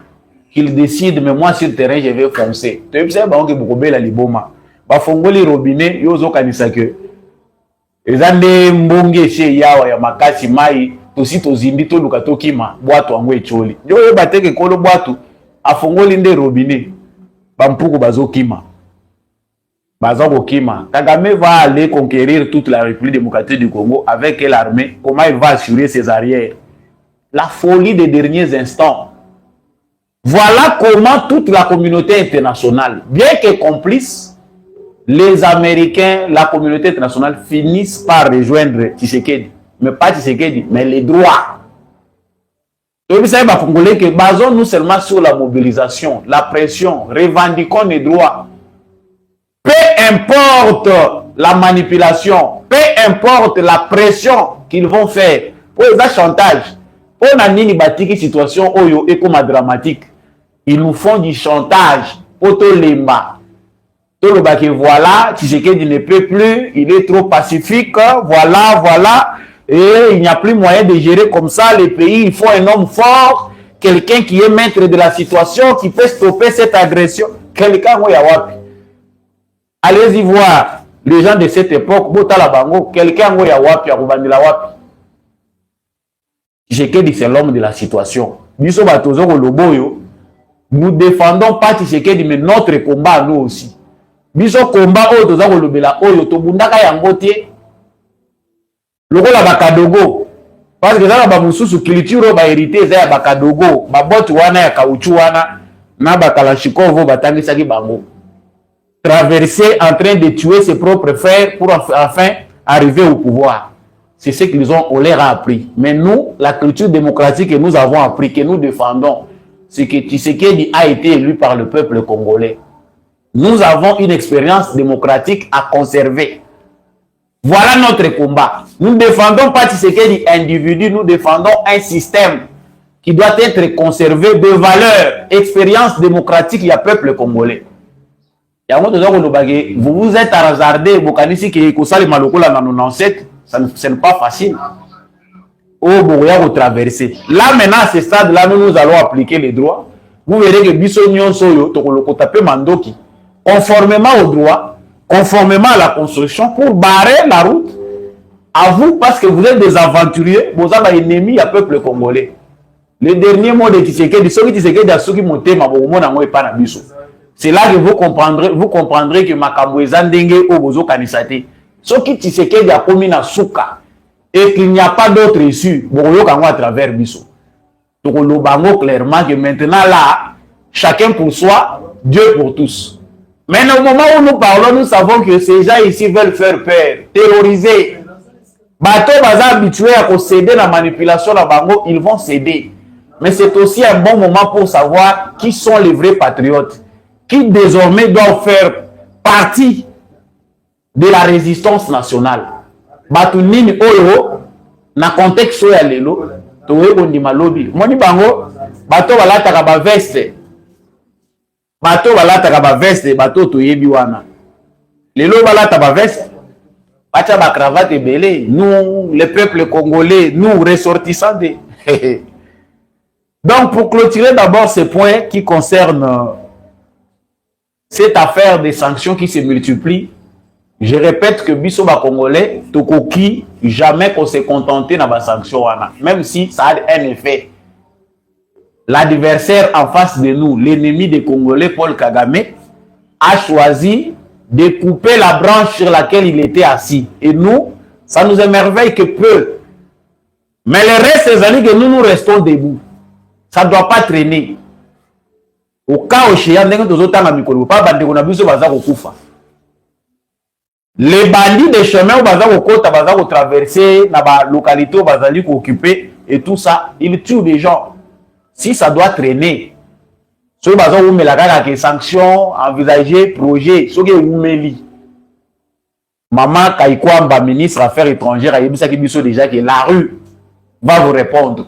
B: qu'il décide, mais moi sur le terrain je vais foncer. Tu sais ba onke bokobela liboma ba fongoli robinet yo zokanisa ke ezande mbonge chez yawa ya makasi mai tosi tozindi to luka tokima bwato ango echoli yo yeba teke kolo bwato afongoli nde robinet bampuku bazokima bazokima. Kagame va aller conquérir toute la République démocratique du Congo avec l'armée. Comment il va assurer ses arrières? La folie des derniers instants. Voilà comment toute la communauté internationale, bien que complice, les Américains, la communauté internationale finissent par rejoindre Tshisekedi. Mais pas Tshisekedi, mais les droits. Et vous savez, Congolais, que basons-nous seulement sur la mobilisation, la pression, revendiquons les droits. Peu importe la manipulation, peu importe la pression qu'ils vont faire, pour les chantage. On a une situation oyo et comme dramatique. Ils nous font du chantage. Auto lemba. Tout le bac voilà, Tshisekedi ne peut plus, il est trop pacifique, voilà. Et il n'y a plus moyen de gérer comme ça les pays. Il faut un homme fort, quelqu'un qui est maître de la situation, qui peut stopper cette agression. Quelqu'un où yawapi. Allez-y voir les gens de cette époque, Botala Bango, quelqu'un où yawapi, Arubandila wapi. Tshisekedi, c'est l'homme de la situation. Nous défendons pas Tshisekedi, mais notre combat, nous aussi. Biso combat, lokola bakadogo. Parce que ça, bamususu culture ba hérité za bakadogo, baboti wana ya kauchu wana, na bakalashikovo batangisaki bango. Traverser en train de tuer ses propres frères pour enfin arriver au pouvoir. C'est ce qu'ils ont, on leur a appris. Mais nous, la culture démocratique que nous avons appris, que nous défendons, c'est que Tshisekedi a été élu par le peuple congolais. Nous avons une expérience démocratique à conserver. Voilà notre combat. Nous ne défendons pas Tshisekedi individu, nous défendons un système qui doit être conservé de valeurs, expérience démocratique, il y a peuple congolais. Vous vous êtes hasardé, ce n'est pas facile. au Boya traverser. Là maintenant, à ce stade-là, nous allons appliquer les droits. Vous verrez que Bisso Nyonso Tokolo tapé Mandoki, conformément au droit, conformément à la construction, pour barrer la route à vous, parce que vous êtes des aventuriers, vous avez un ennemi à peuple congolais. Le dernier mot de Tshisekedi, ceux qui Tshisekedi a ceux qui montent ma bomo na moi pas na Bisso. C'est là que vous comprendrez que Makambo Ezandenge au Bozo Kanisate. Ceux qui Tshisekedi a commis na Souka et qu'il n'y a pas d'autre issue, Boyo Kango à travers Bisso. Donc on le clairement que maintenant là, chacun pour soi, Dieu pour tous. Mais au moment où nous parlons, nous savons que ces gens ici veulent faire peur, terroriser. Bateau baza habitués à céder la manipulation la bango, ils vont céder. Mais c'est aussi un bon moment pour savoir qui sont les vrais patriotes, qui désormais doivent faire partie de la résistance nationale. Batunini oyo na contexte ya lelo towe kondima lobi. Moni bango bato balataka ba veste. Bato balataka ba veste, bato toyebi wana. Lelo balata ba veste. Bacha ba cravate belé, nous le peuple congolais, nous ressortissants de Donc, pour clôturer d'abord ce point qui concerne cette affaire des sanctions qui se multiplient, je répète que Bissoba Congolais, Tokoki, jamais qu'on s'est contenté dans la sanction, même si ça a un effet. L'adversaire en face de nous, l'ennemi des Congolais, Paul Kagame, a choisi de couper la branche sur laquelle il était assis. Et nous, ça nous émerveille que peu. Mais le reste, c'est que nous restons debout. Ça ne doit pas traîner. Au cas où les bandits de chemin où traverser la localité où ils occuper et tout ça, ils tuent des gens. Si ça doit traîner, ceux qui ont sanctions, envisager, projet, ceux qui ont Maman Kaikwamba, ministre des Affaires étrangères, il y a déjà que la rue va vous répondre.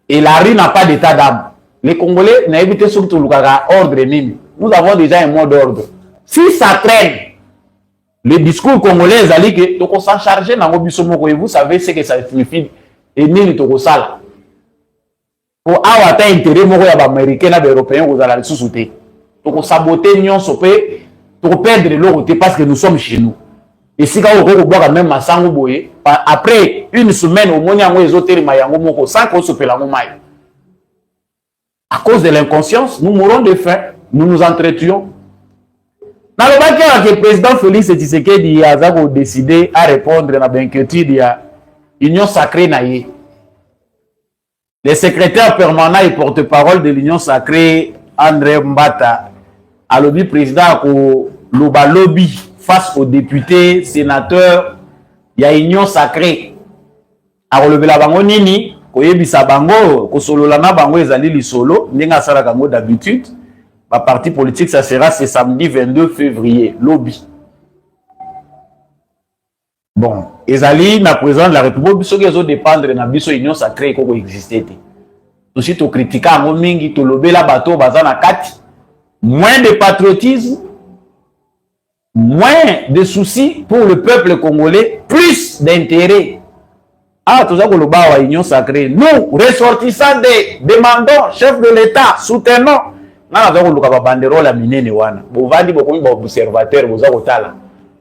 B: Et la rue n'a pas d'état d'âme. Les Congolais n'ont évité surtout l'ordre nini. Nous avons déjà un mot d'ordre. Si ça traîne, le discours congolais est que tu s'en charger dans le vous savez ce que ça signifie. Et nini tu sala. Pour avoir un intérêt, les Américains et les Européens, vous allez sous-souter. Tu saboter l'union, tu perdre l'autre parce que nous sommes chez nous. Et si vous avez même après une semaine, au moins, sans qu'on se fait la maille. À cause de l'inconscience, nous mourrons de faim, nous nous entretuons. Dans le cas que le président Félix Tshisekedi a décidé à répondre à l'inquiétude de l'Union sacrée. Le secrétaire permanent et porte-parole de l'Union sacrée, André Mbata, a lobby président au lobby face aux députés, sénateurs, il y a union sacrée. A relevé la bango nini, koyebisa bango, kosolola na bango ezali li solo, n'enga sala kango d'habitude. Ma parti politique, ça sera ce samedi 22 février, lobby. Bon, ezali na président de la République, biso kezo dépendre na biso union sacrée koko exister. Aussi to critiquer ngo mingi to lobela bato bazana kati. Moins de patriotisme, moins de soucis pour le peuple congolais, plus d'intérêt. Ah, tout ça que le bas union sacrée. Nous, ressortissants demandons, chef de l'État, soutenons. Nous avons le banderole à minene wana. Vous allez dire que observateur, vous avez otala.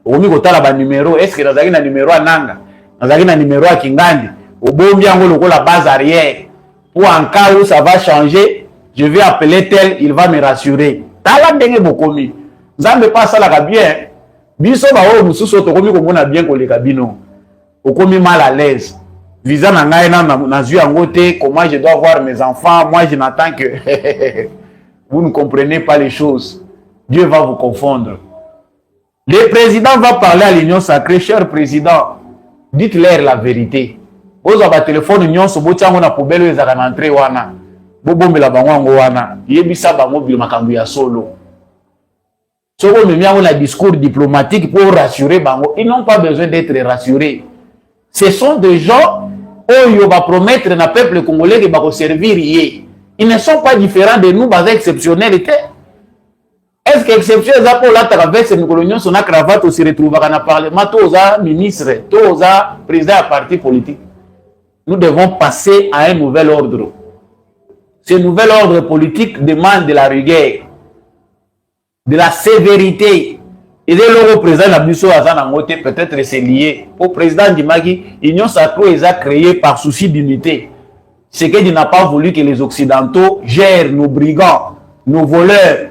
B: Vous avez otala numéro. Est-ce que vous avez un numéro à Nanga? Vous avez un numéro à Kingandi? Au bon bien, vous avez la base arrière. Pour en cas où ça va changer, je vais appeler tel, il va me rassurer. Tala ndenge bokomi. Nzambe pas ça la bien. Biso ba o mususu tokomi ko mona bien ko le kabino. Okomi mal à l'aise. Visa na ngai na zui angote, comment je dois voir mes enfants, moi je n'attends que vous ne comprenez pas les choses. Dieu va vous confondre. Le président va parler à l'union sacrée, cher président. Dites-leur la vérité. Vous avez un téléphone union so botiango na poubelle ezaka na entrée wana. Bobombela bango wana. Yebisa bango bi makambo ya solo. Soko memia on a discours diplomatique pour rassurer bango. Ils n'ont pas besoin d'être rassurés. Ce sont des gens où va promettre na peuple congolais que va servir yé. Ils ne sont pas différents de nous basés exceptionnalité. Est-ce que exception est pour la traverse de l'Union son cravate se retrouvera dans le Parlement, tous ministre, tous président de parti politique. nous devons passer à un nouvel ordre. Ce nouvel ordre politique demande de la rigueur, de la sévérité. Et le président Nabiso Azanangote, peut-être c'est lié au président Dimagi, l'Union sacrée est créée par souci d'unité. C'est qu'il n'a pas voulu que les Occidentaux gèrent nos brigands, nos voleurs.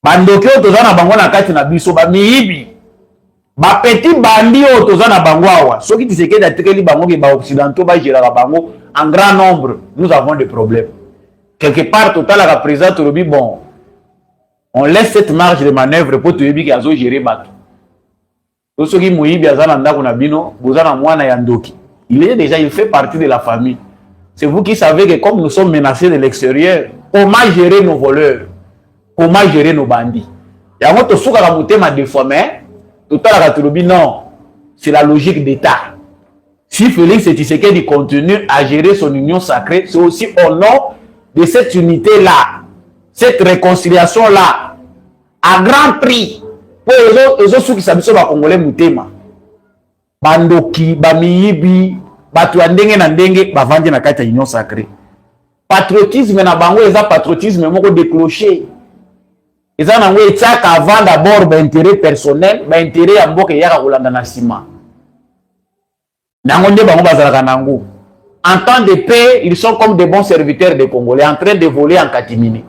B: Bandoki otozana bango na kati na biso ba miyibi. Ba petit bandi otozana bango awa. Soki Tshisekedi atekeli bango ke ba Occidentaux ba gérer bango en grand nombre, nous avons des problèmes. Quelque part total la président Tolobi bon. On laisse cette marge de manœuvre pour te dire qu'ils ont géré bateau. Tout ce qui mouille bien dans la bino, vous avez un yandoki. Il fait partie de la famille. C'est vous qui savez que comme nous sommes menacés de l'extérieur, comment gérer nos voleurs, comment gérer nos bandits. Il y a un autre souka la mouté ma déformé. Tout à l'heure non, c'est la logique d'État. Si Félix Tshisekedi continue à gérer son union sacrée, c'est aussi au nom de cette unité-là. Cette réconciliation-là, à grand prix, pour les autres qui s'habillent sur la Congolais Moutema, Bandoki, Bamiyibi, Batuandenge Nandenge, Bavandi na kata union sacrée. Patriotisme na bango, ils ont patriotisme, ils ont déclenché. Ils ont avant d'abord l'intérêt personnel, l'intérêt à Mboke Yara Rolanda Nassima. Nangonde bango bazalaka nango. En temps de paix, ils sont comme des bons serviteurs des Congolais, en train de voler en catimini.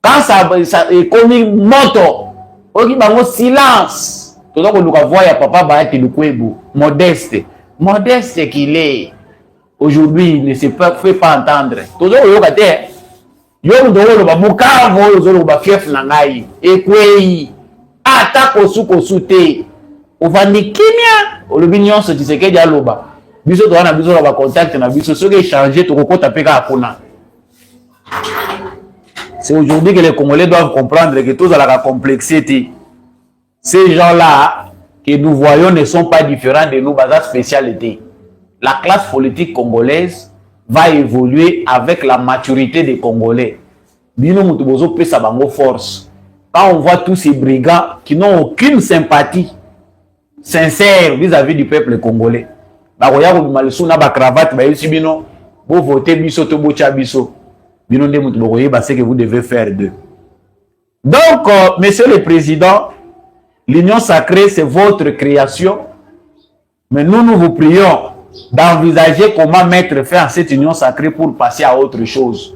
B: Quand ça est commis moto, on dit silence. Tout le monde voit papa Baati Lukwebo, modeste. Modeste qu'il est. Aujourd'hui, il ne se fait pas entendre. Tout le monde dit, yo ndolo ba mukavo zo ba fief na ngai. Ekwei. Ata kosu te. Ovandi kimia, olobinyon se Tshisekedi aloba. Biso to wana biso ba contact na biso soki échanger to kokota peka akona. C'est aujourd'hui que les Congolais doivent comprendre que tous à la complexité. Ces gens-là que nous voyons ne sont pas différents de nous, la spécialité. La classe politique congolaise va évoluer avec la maturité des Congolais. Bino Mutubozo peut sa bango force. Quand on voit tous ces brigands qui n'ont aucune sympathie sincère vis-à-vis du peuple congolais. Baroya ko malisu na ba cravate ba yisi bino bo voter biso to bo cha biso. C'est que vous devez faire d'eux. Donc, Monsieur le Président, l'Union sacrée, c'est votre création. Mais nous vous prions d'envisager comment mettre fin à cette Union sacrée pour passer à autre chose.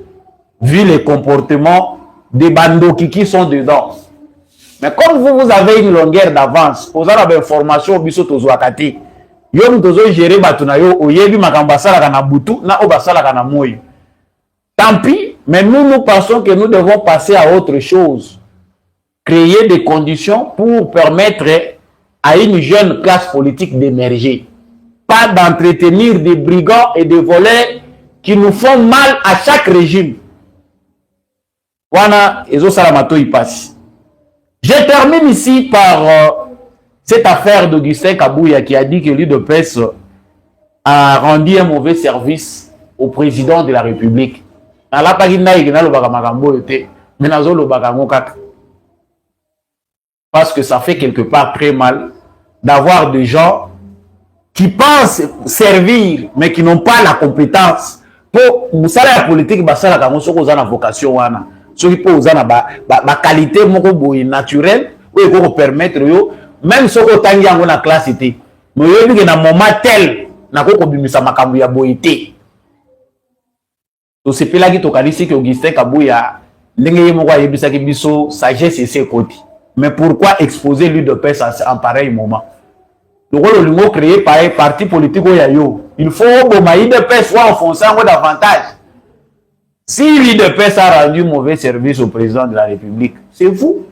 B: Vu les comportements des bandoki qui sont dedans. Mais comme vous avez une longueur d'avance, vous avez une information, vous avez gérer tant pis, mais nous pensons que nous devons passer à autre chose. Créer des conditions pour permettre à une jeune classe politique d'émerger. Pas d'entretenir des brigands et des voleurs qui nous font mal à chaque régime. Voilà, il passe. Je termine ici par cette affaire d'Augustin Kabouya qui a dit que l'UDPS a rendu un mauvais service au président de la République. Parce que ça fait quelque part très mal d'avoir des gens qui pensent servir mais qui n'ont pas la compétence pour la politique la vocation ceux qui posent la qualité naturelle pour permettre même ceux qui ont la classe mais il y a un moment tel c'est là que tu Augustin Kabouya sagesse et ses côtés. Mais pourquoi exposer l'UDPS en pareil moment? Le rôle créé par un parti politique, il faut que l'UDPS soit enfoncé davantage. Si l'UDPS a rendu mauvais service au président de la République, c'est vous.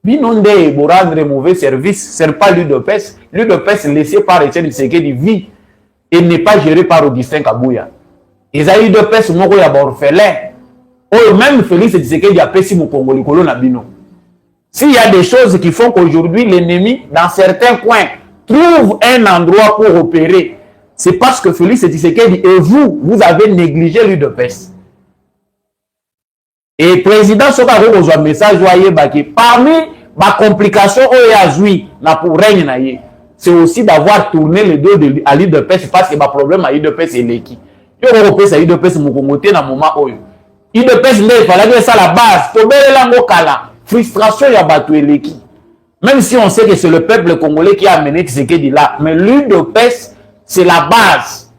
B: Binonde pour rendre mauvais service, ce n'est pas l'UDPS. L'UDPS laissé par Etienne Tshisekedi vit et n'est pas géré par Augustin Kabouya. Ils ont eu deux personnes qui ont orphelin. Ou même Félix Tshisekedi a payé mon Congolais na bino. S'il y a des choses qui font qu'aujourd'hui l'ennemi, dans certains coins, trouve un endroit pour opérer, c'est parce que Félix Tshisekedi et vous avez négligé l'UDPS. Et le président Soka a un message parmi les complications qu'il a pour règne, c'est aussi d'avoir tourné le dos à l'UDPS parce que le problème à l'UDPS est l'équipe. Il y a un UDPS qui est dans moment où l'UDPS il fallait que ça la base. Pour la frustration, il y a battu l'équipe. Même si on sait que c'est le peuple congolais qui a amené Tshisekedi là, mais l'UDPS, c'est la base.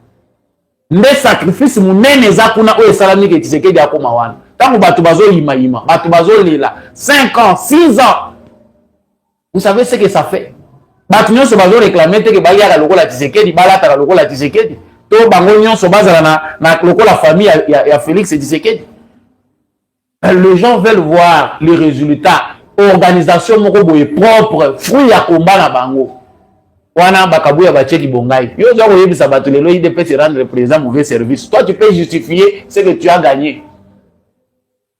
B: Les sacrifices, mon kuna o salami que Tshisekedi a comme wan. Tant que bazo yima, batu bazo lila, 5 ans, 6 ans. Vous savez ce que ça fait? Batu nyonso bazo réclamer que baya la lokola Tshisekedi, balata la lokola Tshisekedi. To bango nyonso bazala na lokola famille ya Félix Tshisekedi. Les gens veulent voir les résultats. Organisation moko boye propre, fruit ya combat na bango. Wana bakabuya bacheki bongai. Yo zo ko yebisa batu lelo IDP se rendre président mauvais service. Toi tu peux justifier ce que tu as gagné.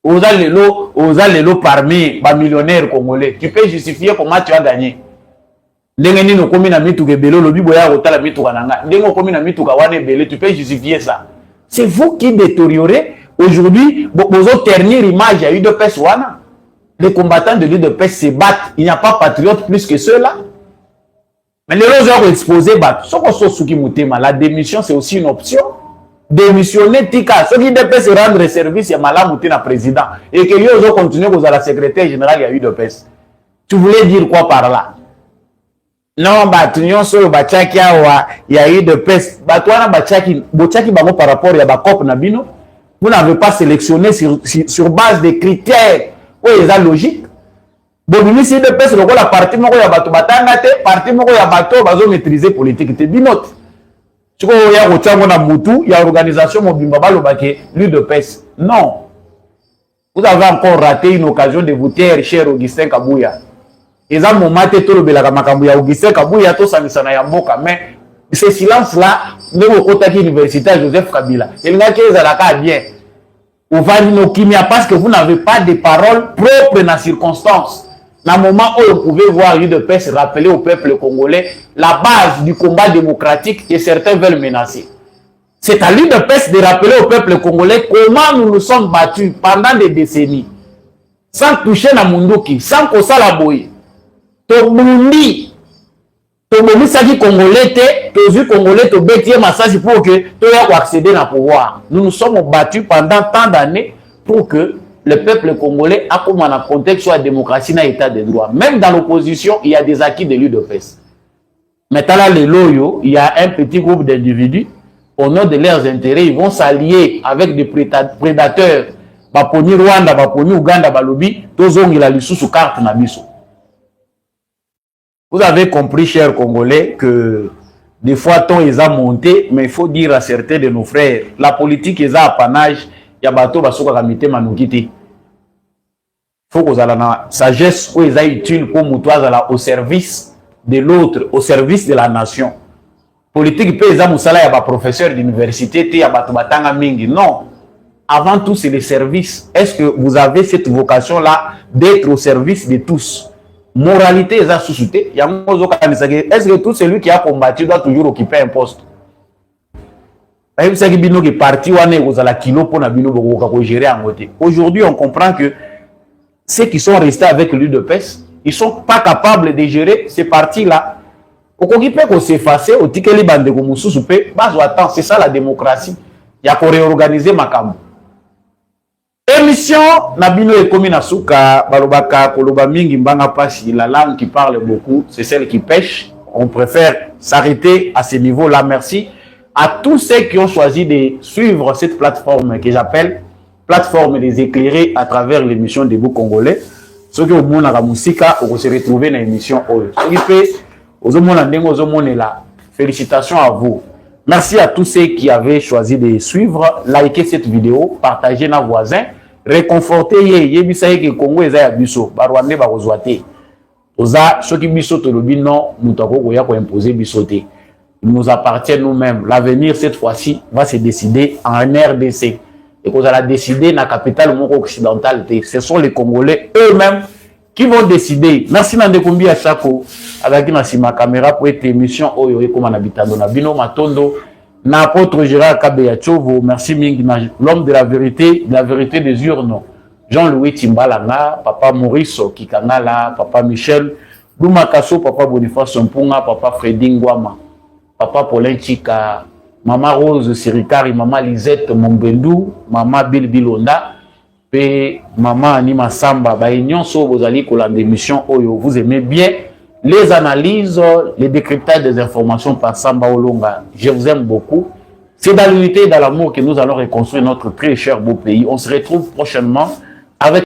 B: Oza lelo parmi ba millionnaires congolais. Tu peux justifier comment tu as gagné. Ndenge nini okomi na mituka ebele lobi boya kotala mituka nanga. Ndenge okomi na mituka wana ebele, tu peux justifier ça. C'est vous qui détériorez aujourd'hui bozo ternir image ya UDPS wana. Les combattants de l'UDPS se battent. Il n'y a pas patriote plus que ceux-là. Mais les gens ont exposé, la démission, c'est aussi une option. Démissionner, tika. Ceux qui devaient se rendre service, il y a Malamouté na président. Et que les gens continuent à la secrétaire générale, il y a eu de PES. Tu voulais dire quoi par là? Non, il y a eu de PES. Par rapport à la COP Nabino, vous n'avez pas sélectionné sur base des critères. Oui, c'est logique. Bon, si de PES, la partie moko ya bato batangate, partie moko ya bato bazo maîtriser politique. Te binote. Tu vois, il y a Rotiango na Moutou, il y a organisation Mobimba Balobake, lui de PES. Non. Vous avez encore raté une occasion de vous taire, cher Augustin Kabouya. Et ça, mon maté, tout le belaka Makambouya, Augustin Kabouya, tout ça, ça n'a pas. Mais ce silence-là, ne vous contactez l'université Joseph Kabila. Il n'a qu'à la bien. Ou va dire parce que vous n'avez pas de paroles propres dans les circonstances. Dans le moment où vous pouvez voir l'UDPS rappeler au peuple congolais la base du combat démocratique que certains veulent menacer. C'est à l'UDPS de rappeler au peuple congolais comment nous nous sommes battus pendant des décennies. Sans toucher na munduki, sans que ça la boye. Tobundi, tobundi saki congolais te, tozu congolais to betie massage pour que tu aies accéder au pouvoir. Nous nous sommes battus pendant tant d'années pour que le peuple congolais a comme un contexte sur la démocratie et l'état de droit. Même dans l'opposition, il y a des acquis de l'UDPS. Maintenant, les loyaux, il y a un petit groupe d'individus, au nom de leurs intérêts, ils vont s'allier avec des prédateurs. Baponi Rwanda, Baponi Ouganda, Balobi, Tozong il a sous carte Nabiso. Vous avez compris, chers Congolais, que des fois, ton ils a monté, mais il faut dire à certains de nos frères, la politique est à apanage. Il y a bateau basoka kamite manukiti. Faut que vous ayez la sagesse où ils aient utile pour moutoir au service de l'autre, au service de la nation. Politique peut être musala ya ba professeur d'université te ya bato batanga mingi. Non. Avant tout c'est le service. Est-ce que vous avez cette vocation là d'être au service de tous? Moralité est à sous-souter. Est-ce que tout celui qui a combattu doit toujours occuper un poste? Aujourd'hui, on comprend que ceux qui sont restés avec l'UDPS, ils ne sont pas capables de gérer ces partis-là. C'est ça la démocratie. Il y a qu'on réorganiser ma camp. Émission Nabino et Komina Souka, Balobaka, Koloba Mingi, Mbanga Pashi, la langue qui parle beaucoup, c'est celle qui pêche. On préfère s'arrêter à ce niveau-là. Merci à tous ceux qui ont choisi de suivre cette plateforme que j'appelle plateforme des éclairés à travers l'émission des Bouts Congolais. Ceux qui ont mon musica, on se retrouver dans l'émission. Félicitations à vous. Merci à tous ceux qui avaient choisi de suivre, liker cette vidéo, partager nos voisins, réconforter Yebisaye que Congo est à Bisso, Barwande Barozouate. Oza, ceux qui Bisso Tolobi non, nous t'avons imposé Bissoté. Il nous appartient nous-mêmes. L'avenir, cette fois-ci, va se décider en RDC. Et qu'on a décidé dans la capitale occidentale. Ce sont les Congolais eux-mêmes qui vont décider. Merci Nandekumbi à Chako. Avec ma caméra pour être émission. Comme on habite dans Bino Matondo. N'apôtre Gérard Kabeyachovo. Merci Ming. L'homme de la vérité des urnes. Jean-Louis Timbalanga. Papa Maurice Kikangala. Papa Michel. Douma Kasso, papa Boniface Mpunga, papa Freddy Ngwama, papa Paulin Chika, maman Rose Sirikari, maman Lisette Mombendu, maman Bill Bilonda, et maman Anima Samba, nyonso bozali kolanda émission Oyo. Vous aimez bien les analyses, les décryptages des informations par Samba Olonga. Je vous aime beaucoup. C'est dans l'unité et dans l'amour que nous allons reconstruire notre très cher beau pays. On se retrouve prochainement avec